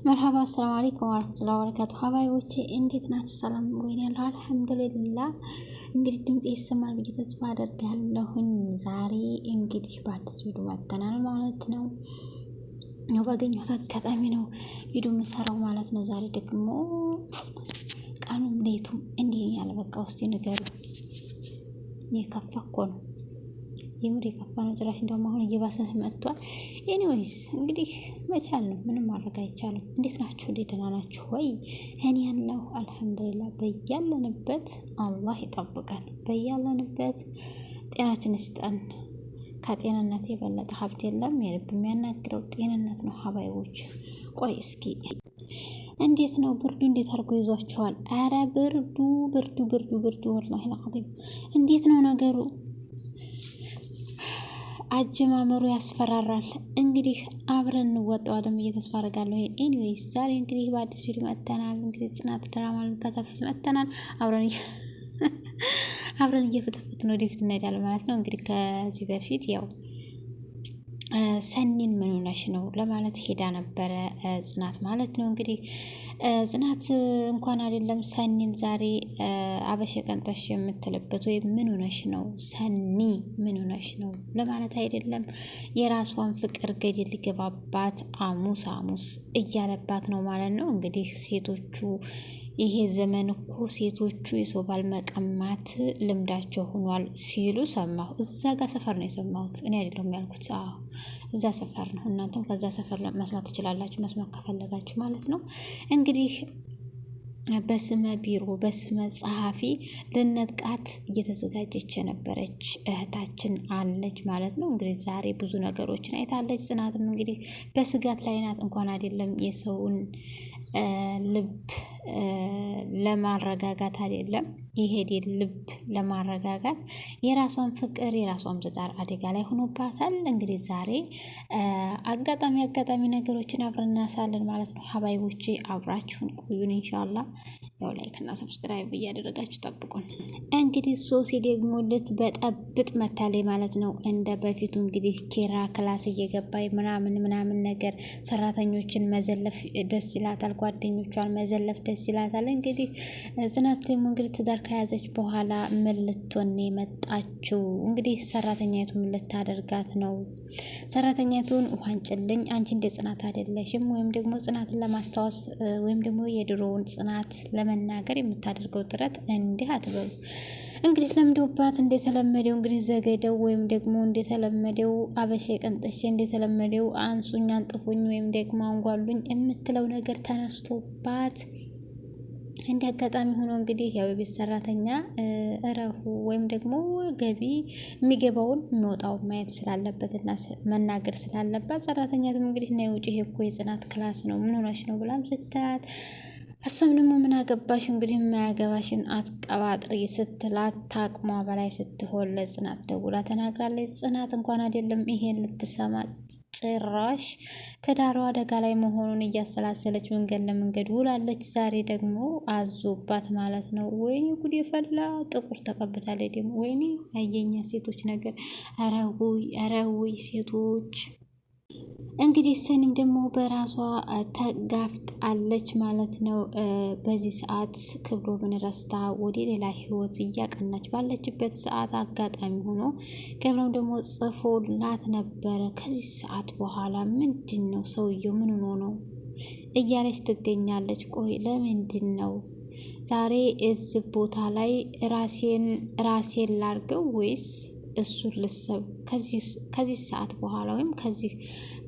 መርሐባ አሰላሙ አለይኩም ወራህመቱላሂ ወበረካቱ። ሀባይቦቼ እንዴት ናችሁ? ሰላም ወይኔ ያለው አልሐምዱሊላህ። እንግዲህ ድምጽ ይሰማል ብዬ ተስፋ አደርጋለሁኝ። ዛሬ እንግዲህ በአዲስ ቪዲዮ መጥተናል ማለት ነው። ያው ባገኘሁት አጋጣሚ ነው ቪዲዮ የምሰራው ማለት ነው። ዛሬ ደግሞ ቀኑም ሌቱም እንዲህ ያለ በቃ ውስጥ ንገሩ የከፋ እኮ ነው የምር የከፋ ነው። ጭራሽ እንደውም አሁን እየባሰ መጥቷል። ኤኒዌይስ እንግዲህ መቻል ነው፣ ምንም ማድረግ አይቻልም። እንዴት ናችሁ? እንዴት ደህና ናችሁ ወይ? እኔ ያለው አልሐምዱሊላህ። በያለንበት አላህ ይጠብቃል። በያለንበት ጤናችን ይስጠን። ከጤንነት የበለጠ ሀብት የለም። የልብ የሚያናግረው ጤንነት ነው። ሀባይቦች ቆይ እስኪ እንዴት ነው ብርዱ? እንዴት አድርጎ ይዟችኋል? አረ ብርዱ ብርዱ ብርዱ ብርዱ ወላሂ ለዓዚም እንዴት ነው ነገሩ? አጀማመሩ ያስፈራራል። እንግዲህ አብረን እንወጣዋለን ብዬ ተስፋ አደርጋለሁ። ኤኒዌይስ ዛሬ እንግዲህ በአዲስ ቪዲዮ መጥተናል። እንግዲህ ጽናት ድራማ ልንፈተፍት መጥተናል። አብረን እየፈተፈትን ወደፊት እንሄዳለን ማለት ነው። እንግዲህ ከዚህ በፊት ያው ሰኒን ምን ሆነሽ ነው ለማለት ሄዳ ነበረ ጽናት ማለት ነው። እንግዲህ ጽናት እንኳን አይደለም ሰኒን ዛሬ አበሸ ቀንጠሽ የምትልበት ወይም ምን ሆነሽ ነው ሰኒ ምን ሆነሽ ነው ለማለት አይደለም። የራሷን ፍቅር ገደል ሊገባባት አሙስ እያለባት ነው ማለት ነው። እንግዲህ ሴቶቹ ይሄ ዘመን እኮ ሴቶቹ የሰው ባል መቀማት ልምዳቸው ሆኗል ሲሉ ሰማሁ። እዛ ጋር ሰፈር ነው የሰማሁት፣ እኔ አይደለም ያልኩት። እዛ ሰፈር ነው። እናንተም ከዛ ሰፈር መስማት ትችላላችሁ፣ መስማት ከፈለጋችሁ ማለት ነው። እንግዲህ በስመ ቢሮ በስመ ጸሐፊ ልነጥቃት እየተዘጋጀች የነበረች እህታችን አለች ማለት ነው። እንግዲህ ዛሬ ብዙ ነገሮችን አይታለች። ጽናትም እንግዲህ በስጋት ላይ ናት። እንኳን አይደለም የሰውን ልብ ለማረጋጋት አይደለም የሄዴን ልብ ለማረጋጋት የራሷን ፍቅር የራሷን ትዳር አደጋ ላይ ሆኖባታል። እንግዲህ ዛሬ አጋጣሚ ነገሮችን አብረን እናሳለን ማለት ነው። ሀባይቦቼ አብራችሁን ቆዩን ኢንሻአላህ። ያው ላይክ እና ሰብስክራይብ እያደረጋችሁ ጠብቁን። እንግዲህ ሶሲ ደግሞ ልትበጠብጥ መታለች ማለት ነው። እንደ በፊቱ እንግዲህ ኪራ ክላስ እየገባይ ምናምን ነገር ሰራተኞችን መዘለፍ ደስ ይላታል፣ ጓደኞቿን መዘለፍ ደስ ይላታል። እንግዲህ ጽናት ደግሞ እንግዲህ ትዳር ከያዘች በኋላ ምን ልትሆን የመጣችው? እንግዲህ ሰራተኛይቱ ምን ልታደርጋት ነው? ሰራተኛይቱን ውሃን ጭልኝ አንቺ እንደ ጽናት አይደለሽም፣ ወይም ደግሞ ጽናትን ለማስታወስ ወይም ደግሞ የድሮውን ጽናት ለመናገር የምታደርገው ጥረት እንዲህ አትበሉ። እንግዲህ ለምዶባት እንደተለመደው እንግዲህ ዘገደው ወይም ደግሞ እንደተለመደው አበሼ ቀንጥሼ እንደተለመደው አንሱኝ አንጥፉኝ ወይም ደግሞ አንጓሉኝ የምትለው ነገር ተነስቶባት እንደ አጋጣሚ ሆኖ እንግዲህ ያው የቤት ሰራተኛ እረፉ ወይም ደግሞ ገቢ የሚገባውን የሚወጣውን ማየት ስላለበት እና መናገር ስላለባት ሰራተኛቱም እንግዲህ ነው ውጪ፣ ይሄ እኮ የጽናት ክላስ ነው ምን ሆነሽ ነው ብላም ስታት፣ እሷም ደግሞ ምን አገባሽ እንግዲህ የማያገባሽን አትቀባጥሪ ስትላት ታቅሟ በላይ ስትሆን ለጽናት ደውላ ተናግራለች። ጽናት እንኳን አይደለም ይሄን ልትሰማ ጭራሽ ትዳሯ አደጋ ላይ መሆኑን እያሰላሰለች መንገድ ለመንገድ ውላለች። ዛሬ ደግሞ አዞባት ማለት ነው። ወይኔ ጉድ የፈላ ጥቁር ተቀብታለች ደግሞ። ወይኔ ያየኛ ሴቶች ነገር። ኧረ ውይ ሴቶች። እንግዲህ ሰኒም ደግሞ በራሷ ተጋፍጣለች ማለት ነው። በዚህ ሰዓት ክብሮምን ረስታ ወደ ሌላ ህይወት እያቀናች ባለችበት ሰዓት አጋጣሚ ሆኖ ክብሮም ደግሞ ጽፎላት ነበረ። ከዚህ ሰዓት በኋላ ምንድን ነው ሰውየው ምን ሆኖ ነው እያለች ትገኛለች። ቆይ ለምንድን ነው ዛሬ እዚህ ቦታ ላይ ራሴን ላርገው ወይስ እሱን ልሰብ? ከዚህ ሰዓት በኋላ ወይም ከዚህ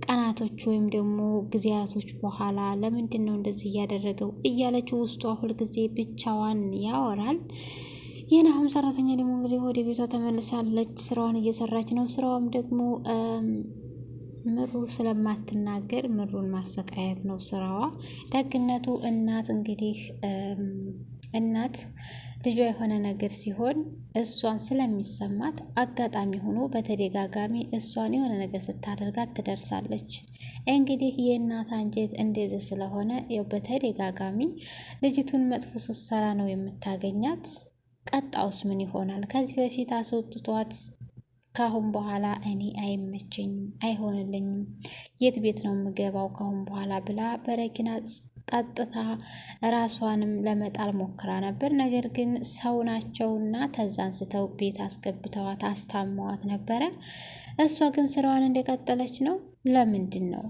ቀናቶች ወይም ደግሞ ጊዜያቶች በኋላ ለምንድን ነው እንደዚህ እያደረገው እያለችው ውስጧ ሁልጊዜ ብቻዋን ያወራል። የናሁም ሰራተኛ ደግሞ እንግዲህ ወደ ቤቷ ተመልሳለች። ስራዋን እየሰራች ነው። ስራዋም ደግሞ ምሩ ስለማትናገር ምሩን ማሰቃየት ነው ስራዋ። ደግነቱ እናት ልጇ የሆነ ነገር ሲሆን እሷን ስለሚሰማት አጋጣሚ ሆኖ በተደጋጋሚ እሷን የሆነ ነገር ስታደርጋት ትደርሳለች። እንግዲህ የእናት አንጀት እንደዚህ ስለሆነ ያው በተደጋጋሚ ልጅቱን መጥፎ ስትሰራ ነው የምታገኛት። ቀጣውስ ምን ይሆናል? ከዚህ በፊት አስወጥቷት ካሁን በኋላ እኔ አይመቸኝም፣ አይሆንልኝም፣ የት ቤት ነው የምገባው ካሁን በኋላ ብላ በረኪና ጠጥታ ራሷንም ለመጣል ሞክራ ነበር። ነገር ግን ሰው ናቸውና ተዛ አንስተው ቤት አስገብተዋት አስታመዋት ነበረ። እሷ ግን ስራዋን እንደቀጠለች ነው። ለምንድን ነው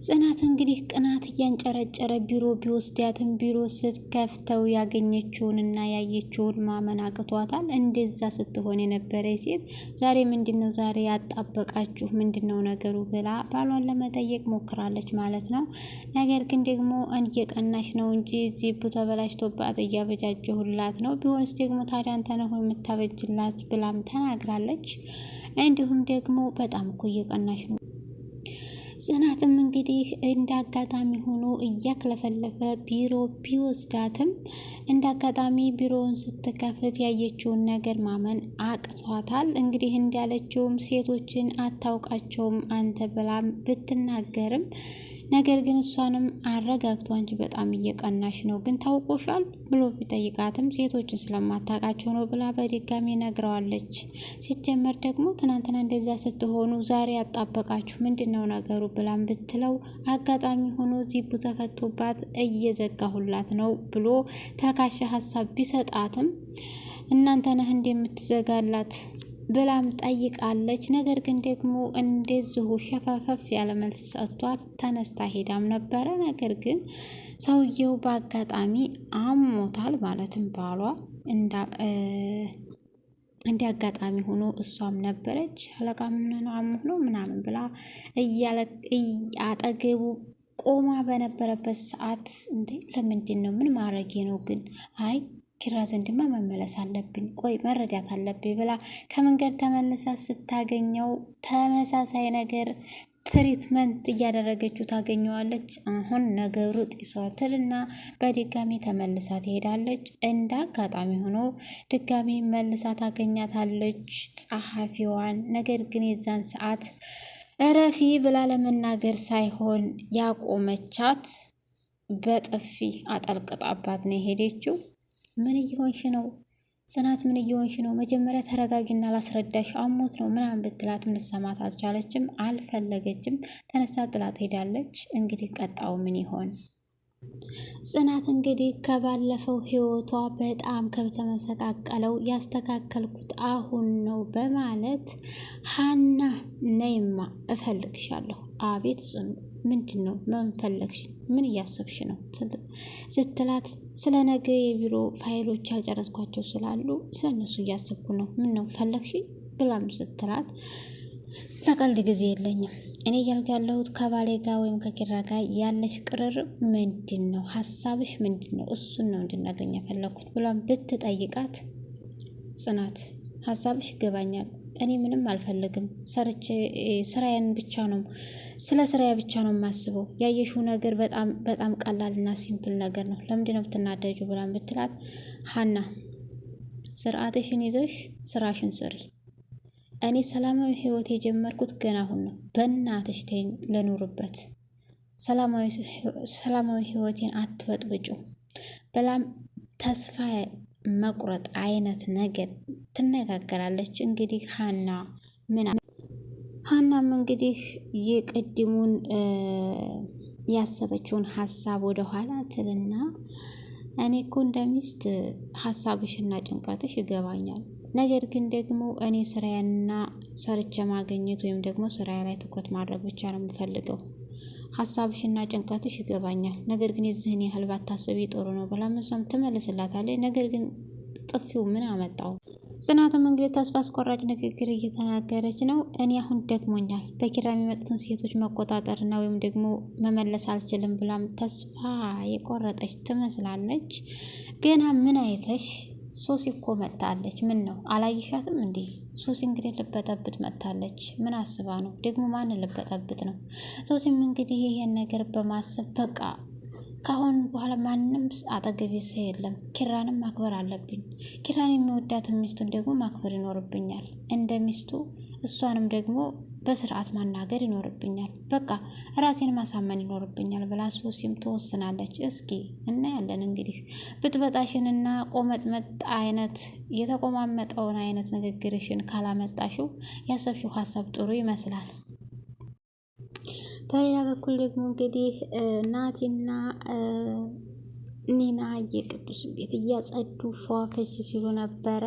ጽናት እንግዲህ ቅናት እያንጨረጨረ ቢሮ ቢወስዳትም ቢሮ ስትከፍተው ያገኘችውንና ያየችውን ማመን አቅቷታል። እንደዛ ስትሆን የነበረ ሴት ዛሬ ምንድነው ዛሬ ያጣበቃችሁ ምንድነው ነገሩ ብላ ባሏን ለመጠየቅ ሞክራለች ማለት ነው። ነገር ግን ደግሞ እየቀናሽ ነው እንጂ ዚቡ ተበላሽቶባት እያበጃጀሁላት ነው፣ ቢሆንስ ደግሞ ታዲያ አንተ ነህ የምታበጅላት ብላም ተናግራለች። እንዲሁም ደግሞ በጣም እኮ እየቀናሽ ነው። ጽናትም እንግዲህ እንደ አጋጣሚ ሆኖ እያክለፈለፈ ቢሮ ቢወስዳትም እንደ አጋጣሚ ቢሮውን ስትከፍት ያየችውን ነገር ማመን አቅቷታል። እንግዲህ እንዳለችውም ሴቶችን አታውቃቸውም አንተ ብላም ብትናገርም ነገር ግን እሷንም አረጋግቷ እንጂ በጣም እየቀናሽ ነው፣ ግን ታውቆሻል ብሎ ቢጠይቃትም ሴቶችን ስለማታውቃቸው ነው ብላ በድጋሚ ነግረዋለች። ሲጀመር ደግሞ ትናንትና እንደዛ ስትሆኑ ዛሬ ያጣበቃችሁ ምንድን ነው ነገሩ ብላም ብትለው አጋጣሚ ሆኖ ዚቡ ተፈቶባት እየዘጋሁላት ነው ብሎ ተልካሻ ሀሳብ ቢሰጣትም እናንተ ነህ እንደምትዘጋላት ብላም ጠይቃለች። ነገር ግን ደግሞ እንደዚሁ ሸፋፈፍ ያለ መልስ ሰጥቷት ተነስታ ሄዳም ነበረ። ነገር ግን ሰውየው በአጋጣሚ አሞታል፣ ማለትም ባሏ እንደ አጋጣሚ ሆኖ እሷም ነበረች። አለቃ ምን ነው አሞህ ነው ምናምን ብላ አጠገቡ ቆማ በነበረበት ሰዓት እንዴ ለምንድን ነው ምን ማድረጌ ነው ግን አይ ኪራ ዘንድማ መመለስ አለብኝ፣ ቆይ መረዳት አለብኝ ብላ ከመንገድ ተመልሳ ስታገኘው ተመሳሳይ ነገር ትሪትመንት እያደረገችው ታገኘዋለች። አሁን ነገሩ ጢሷትልና በድጋሚ ተመልሳ ትሄዳለች። እንደ አጋጣሚ ሆኖ ድጋሚ መልሳ ታገኛታለች ጸሐፊዋን። ነገር ግን የዛን ሰዓት እረፊ ብላ ለመናገር ሳይሆን ያቆመቻት በጥፊ አጠልቅጣባት ነው የሄደችው። ምን እየሆንሽ ነው ጽናት? ምን እየሆንሽ ነው? መጀመሪያ ተረጋጊና ላስረዳሽ፣ አሞት ነው ምናምን ብትላትም ልትሰማት አልቻለችም፣ አልፈለገችም። ተነስታ ጥላት ሄዳለች። እንግዲህ ቀጣው ምን ይሆን? ጽናት እንግዲህ ከባለፈው ህይወቷ በጣም ከተመሰቃቀለው ያስተካከልኩት አሁን ነው በማለት ሀና ነይማ እፈልግሻለሁ። አቤት ጽኑ፣ ምንድን ነው ምን ፈለግሽ? ምን እያሰብሽ ነው ስትላት ስለ ነገ የቢሮ ፋይሎች ያልጨረስኳቸው ስላሉ ስለ እነሱ እያሰብኩ ነው። ምን ነው ፈለግሽ ብላም ስትላት ለቀልድ ጊዜ የለኝም፣ እኔ እያልኩ ያለሁት ከባሌ ጋር ወይም ከኪራ ጋር ያለሽ ቅርርብ ምንድን ነው? ሀሳብሽ ምንድን ነው? እሱን ነው እንድናገኝ የፈለኩት ብሏም ብትጠይቃት ጽናት ሀሳብሽ ይገባኛል፣ እኔ ምንም አልፈልግም፣ ሰርቼ ስራዬን ብቻ ነው ስለ ስራዬ ብቻ ነው የማስበው። ያየሽው ነገር በጣም ቀላልና ሲምፕል ነገር ነው፣ ለምንድን ነው ብትናደጁ ብላም ብትላት ሀና ስርዓትሽን ይዘሽ ስራሽን ስሪ፣ እኔ ሰላማዊ ህይወት የጀመርኩት ገና አሁን ነው፣ በእናትሽ ተይኝ ልኑርበት፣ ሰላማዊ ህይወቴን አትበጥብጩ በላም ተስፋ መቁረጥ አይነት ነገር ትነጋገራለች። እንግዲህ ሀናም እንግዲህ የቅድሙን ያሰበችውን ሀሳብ ወደኋላ ትልና እኔ እኮ እንደሚስት ሀሳብሽና ጭንቀትሽ ይገባኛል፣ ነገር ግን ደግሞ እኔ ስራዬንና ሰርቼ ማገኘት ወይም ደግሞ ስራዬ ላይ ትኩረት ማድረግ ብቻ ነው የምፈልገው። ሀሳብሽና ጭንቀትሽ ይገባኛል፣ ነገር ግን የዚህን ያህል ባታስቢ ጥሩ ነው ብላ እሷም ትመልስላታለች። ነገር ግን ጥፊው ምን አመጣው? ጽናትም እንግዲህ ተስፋ አስቆራጭ ንግግር እየተናገረች ነው። እኔ አሁን ደክሞኛል፣ በኪራ የሚመጡትን ሴቶች መቆጣጠርና ወይም ደግሞ መመለስ አልችልም ብላም ተስፋ የቆረጠች ትመስላለች። ገና ምን አይተሽ? ሶሲ እኮ መጥታለች። ምን ነው አላየሻትም እንዴ? ሶሲ እንግዲህ ልበጠብጥ መጥታለች። ምን አስባ ነው ደግሞ? ማን ልበጠብጥ ነው? ሶሲም እንግዲህ ይሄን ነገር በማሰብ በቃ ካሁን በኋላ ማንም አጠገቤ ሰው የለም፣ ኪራንም ማክበር አለብኝ፣ ኪራን የሚወዳትን ሚስቱን ደግሞ ማክበር ይኖርብኛል፣ እንደ ሚስቱ እሷንም ደግሞ በስርዓት ማናገር ይኖርብኛል፣ በቃ ራሴን ማሳመን ይኖርብኛል ብላ ሶሲም ትወስናለች። እስኪ እናያለን እንግዲህ ብጥበጣሽንና ቆመጥመጥ አይነት የተቆማመጠውን አይነት ንግግርሽን ካላመጣሽው ያሰብሽው ሀሳብ ጥሩ ይመስላል። በሌላ በኩል ደግሞ እንግዲህ ናቲና ኒና የቅዱስን ቤት እያጸዱ ፏፈሽ ሲሉ ነበረ።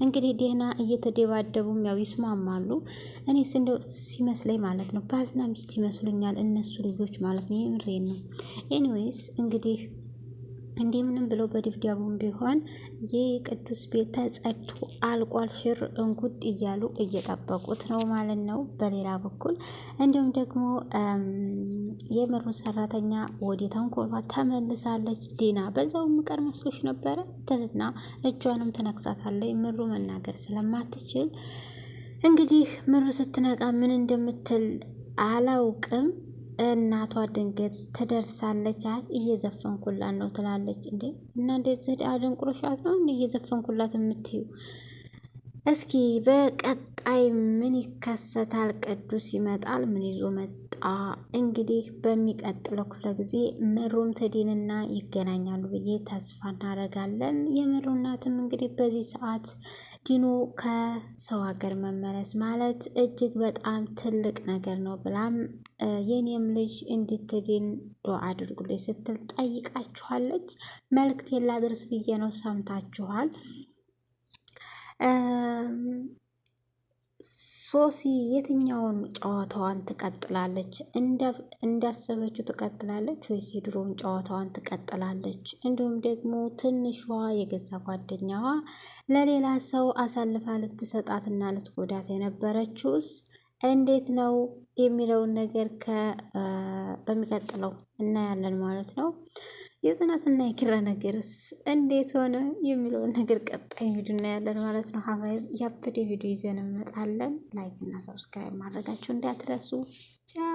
እንግዲህ ደህና እየተደባደቡም ያው ይስማማሉ። እኔስ እንደው ሲመስለኝ ማለት ነው ባልና ሚስት ይመስሉኛል እነሱ ልጆች ማለት ነው። የምሬን ነው። ኤኒዌይስ እንግዲህ እንደምንም ብለው በድብዳቡም ቢሆን የቅዱስ ቤት ተጸድቶ አልቋል። ሽር እንጉድ እያሉ እየጠበቁት ነው ማለት ነው። በሌላ በኩል እንዲሁም ደግሞ የምሩ ሰራተኛ ወደ ተንኮሏ ተመልሳለች። ዲና በዛው ምቀር መስሎሽ ነበረ ትልና እጇንም ትነክሳታለች። ምሩ መናገር ስለማትችል እንግዲህ ምሩ ስትነቃ ምን እንደምትል አላውቅም። እናቷ ድንገት ትደርሳለች። አይ እየዘፈንኩላት ነው ትላለች። እንዴ እና እንደዚህ አደንቁረሻት ነው እየዘፈንኩላት የምትዩ? እስኪ በቀጣይ ምን ይከሰታል? ቅዱስ ይመጣል? ምን ይዞ መጣ? እንግዲህ በሚቀጥለው ክፍለ ጊዜ ምሩም ትድንና ይገናኛሉ ብዬ ተስፋ እናደርጋለን። የምሩ እናትም እንግዲህ በዚህ ሰዓት ዲኖ ከሰው ሀገር መመለስ ማለት እጅግ በጣም ትልቅ ነገር ነው ብላም የኔም ልጅ እንድትድን ዱዓ አድርጉልኝ ስትል ጠይቃችኋለች። መልእክቴን ላድርስ ብዬ ነው። ሰምታችኋል። ሶሲ የትኛውን ጨዋታዋን ትቀጥላለች? እንዳሰበችው ትቀጥላለች ወይስ የድሮውን ጨዋታዋን ትቀጥላለች? እንዲሁም ደግሞ ትንሿ የገዛ ጓደኛዋ ለሌላ ሰው አሳልፋ ልትሰጣትና ልትጎዳት የነበረችውስ እንዴት ነው የሚለውን ነገር በሚቀጥለው እናያለን ማለት ነው። የጽናትና የኪራ ነገርስ እንዴት ሆነ የሚለውን ነገር ቀጣይ ቪዲዮ እናያለን ማለት ነው። ሀባይብ ያበደ ቪዲዮ ይዘን እንመጣለን። ላይክ እና ሰብስክራይብ ማድረጋችሁ እንዳትረሱ። ቻው